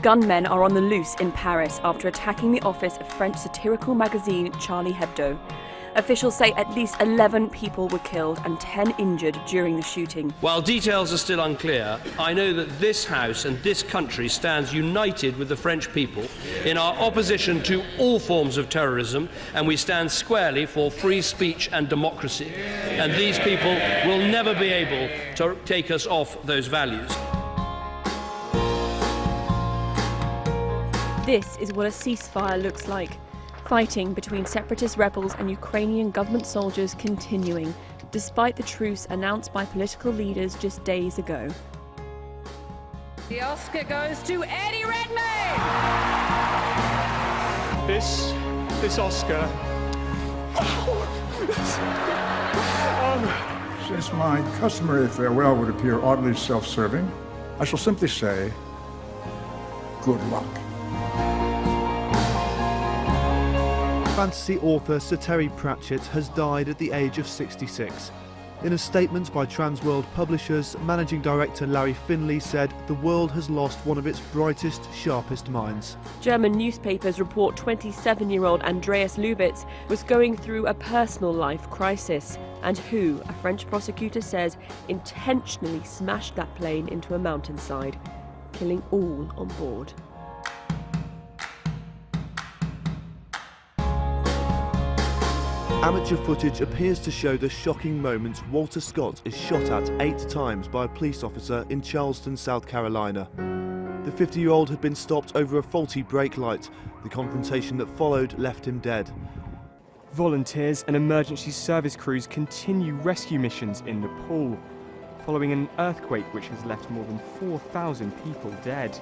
gunmen are on the loose in Paris after attacking the office of French satirical magazine Charlie Hebdo. Officials say at least 11 people were killed and 10 injured during the shooting. While details are still unclear, I know that this House and this country stands united with the French people in our opposition to all forms of terrorism, and we stand squarely for free speech and democracy. And these people will never be able to take us off those values. This is what a ceasefire looks like. Fighting between separatist rebels and Ukrainian government soldiers continuing, despite the truce announced by political leaders just days ago. The Oscar goes to Eddie Redmayne! This Oscar... Since my customary farewell would appear oddly self-serving, I shall simply say, good luck. Fantasy author Sir Terry Pratchett has died at the age of 66. In a statement by Transworld Publishers, managing director Larry Finley said the world has lost one of its brightest, sharpest minds. German newspapers report 27-year-old Andreas Lubitz was going through a personal life crisis, and who, a French prosecutor says, intentionally smashed that plane into a mountainside, killing all on board. Amateur footage appears to show the shocking moment Walter Scott is shot at 8 times by a police officer in Charleston, South Carolina. The 50-year-old had been stopped over a faulty brake light. The confrontation that followed left him dead. Volunteers and emergency service crews continue rescue missions in Nepal, following an earthquake which has left more than 4,000 people dead.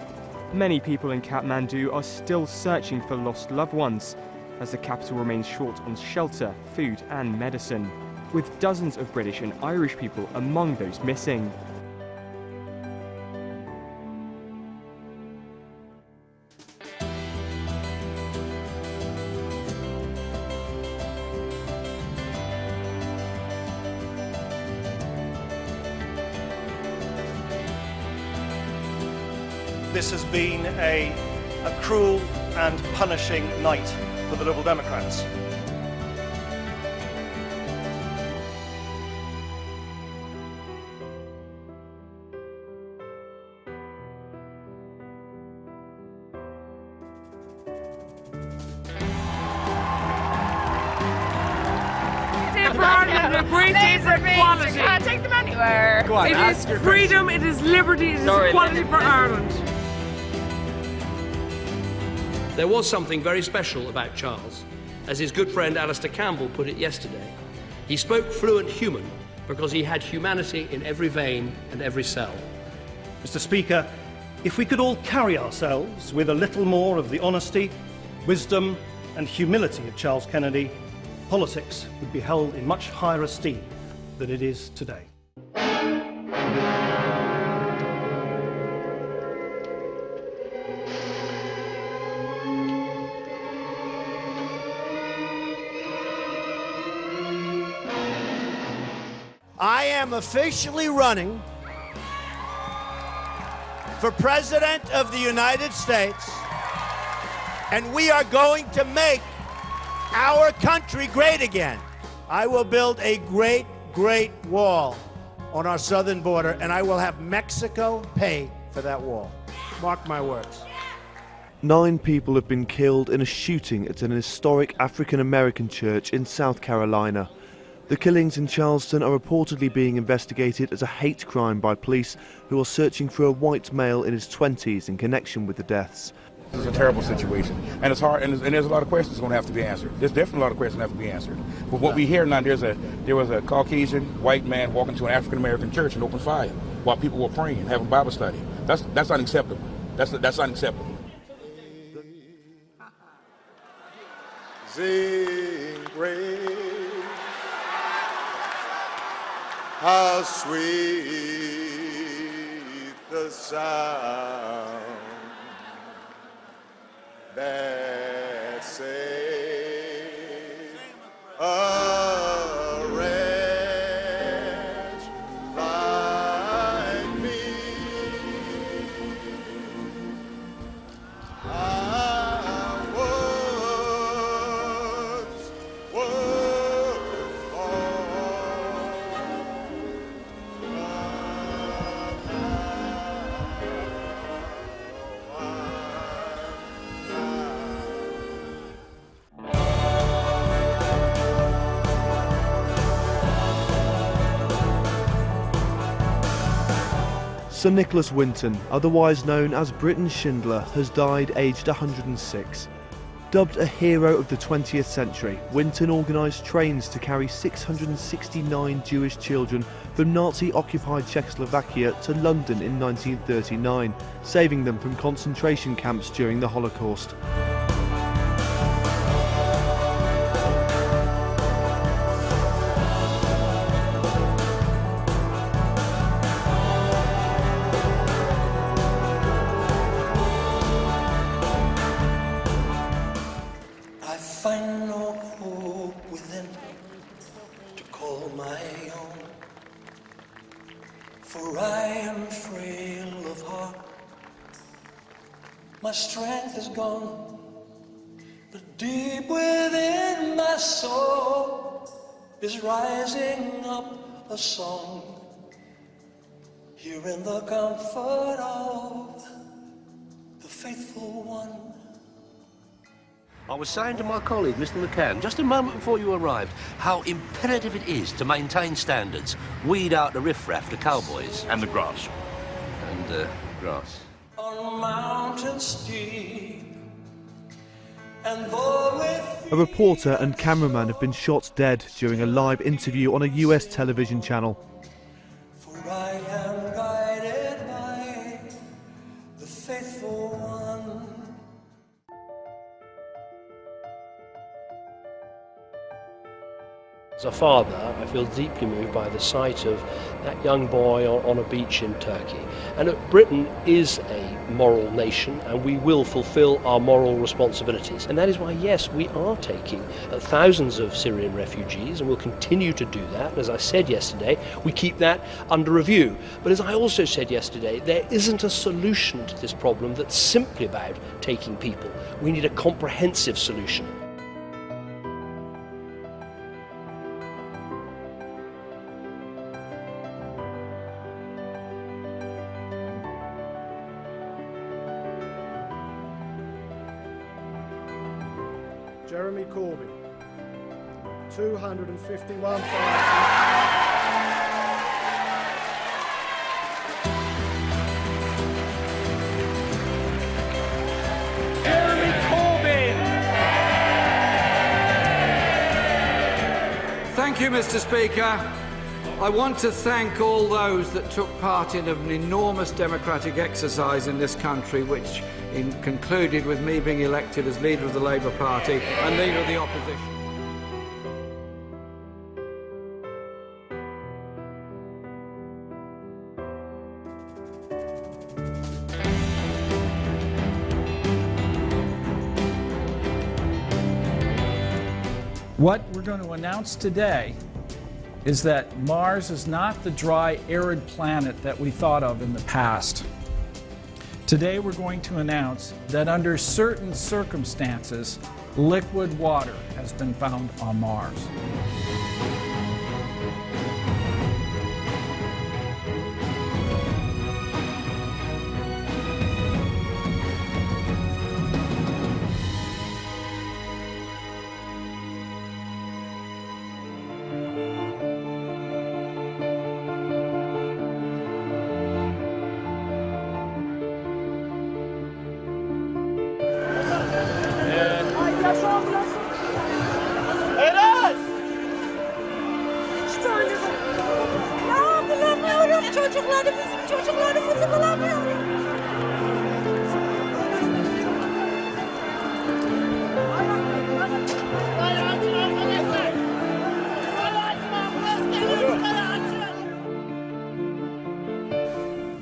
Many people in Kathmandu are still searching for lost loved ones, as the capital remains short on shelter, food and medicine, with dozens of British and Irish people among those missing. This has been a cruel and punishing night for the Liberal Democrats. A great day for equality. You can't take them anywhere. Go on, it is freedom, it is liberty, it is equality for Ireland. There was something very special about Charles, as his good friend Alistair Campbell put it yesterday. He spoke fluent human because he had humanity in every vein and every cell. Mr. Speaker, if we could all carry ourselves with a little more of the honesty, wisdom and humility of Charles Kennedy, politics would be held in much higher esteem than it is today. I am officially running for President of the United States, and we are going to make our country great again. I will build a great, great wall on our southern border, and I will have Mexico pay for that wall. Mark my words. 9 people have been killed in a shooting at an historic African-American church in South Carolina. The killings in Charleston are reportedly being investigated as a hate crime by police who are searching for a white male in his 20s in connection with the deaths. This is a terrible situation, and it's hard, and there's a lot of questions going to have to be answered. There's definitely a lot of questions that have to be answered. But what we hear now, there was a Caucasian white man walking to an African-American church and opened fire while people were praying and having Bible study. That's unacceptable. That's unacceptable. Sing praise. How sweet the sound that saved a wretch like me. Sir Nicholas Winton, otherwise known as Britain's Schindler, has died aged 106. Dubbed a hero of the 20th century, Winton organised trains to carry 669 Jewish children from Nazi-occupied Czechoslovakia to London in 1939, saving them from concentration camps during the Holocaust. My strength is gone, but deep within my soul is rising up a song. Here in the comfort of the faithful one. I was saying to my colleague, Mr. McCann, just a moment before you arrived, how imperative it is to maintain standards, weed out the riffraff, the cowboys. And the grass. And grass. On mountains deep, and though with A reporter and cameraman have been shot dead during a live interview on a US television channel. for I am guided by the faithful one. As a father, I feel deeply moved by the sight of that young boy on a beach in Turkey. And that Britain is a moral nation, and we will fulfil our moral responsibilities. And that is why, yes, we are taking thousands of Syrian refugees, and we'll continue to do that. And as I said yesterday, we keep that under review. But as I also said yesterday, there isn't a solution to this problem that's simply about taking people. We need a comprehensive solution. Jeremy Corbyn, 251,000. Jeremy Corbyn! Thank you, Mr. Speaker. I want to thank all those that took part in an enormous democratic exercise in this country, which concluded with me being elected as leader of the Labour Party and leader of the opposition. What we're going to announce today is that Mars is not the dry, arid planet that we thought of in the past. Today we're going to announce that under certain circumstances, liquid water has been found on Mars.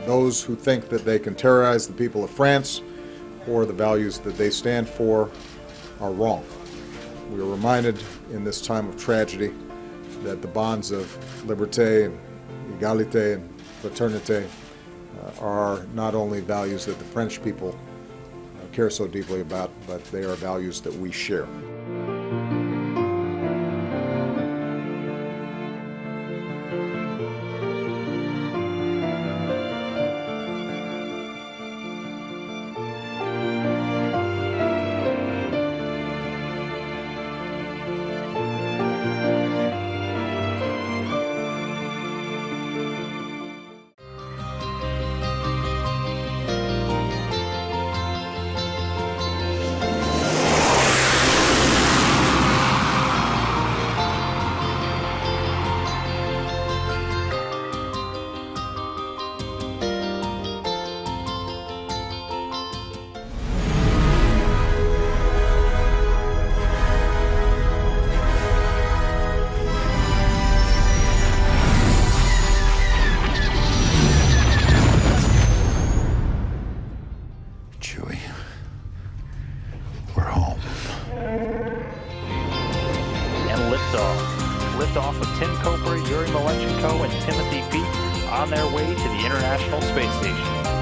Those who think that they can terrorize the people of France or the values that they stand for are wrong. We are reminded in this time of tragedy that the bonds of liberté and égalité and fraternité are not only values that the French people care so deeply about, but they are values that we share. Timothy Peake on their way to the International Space Station.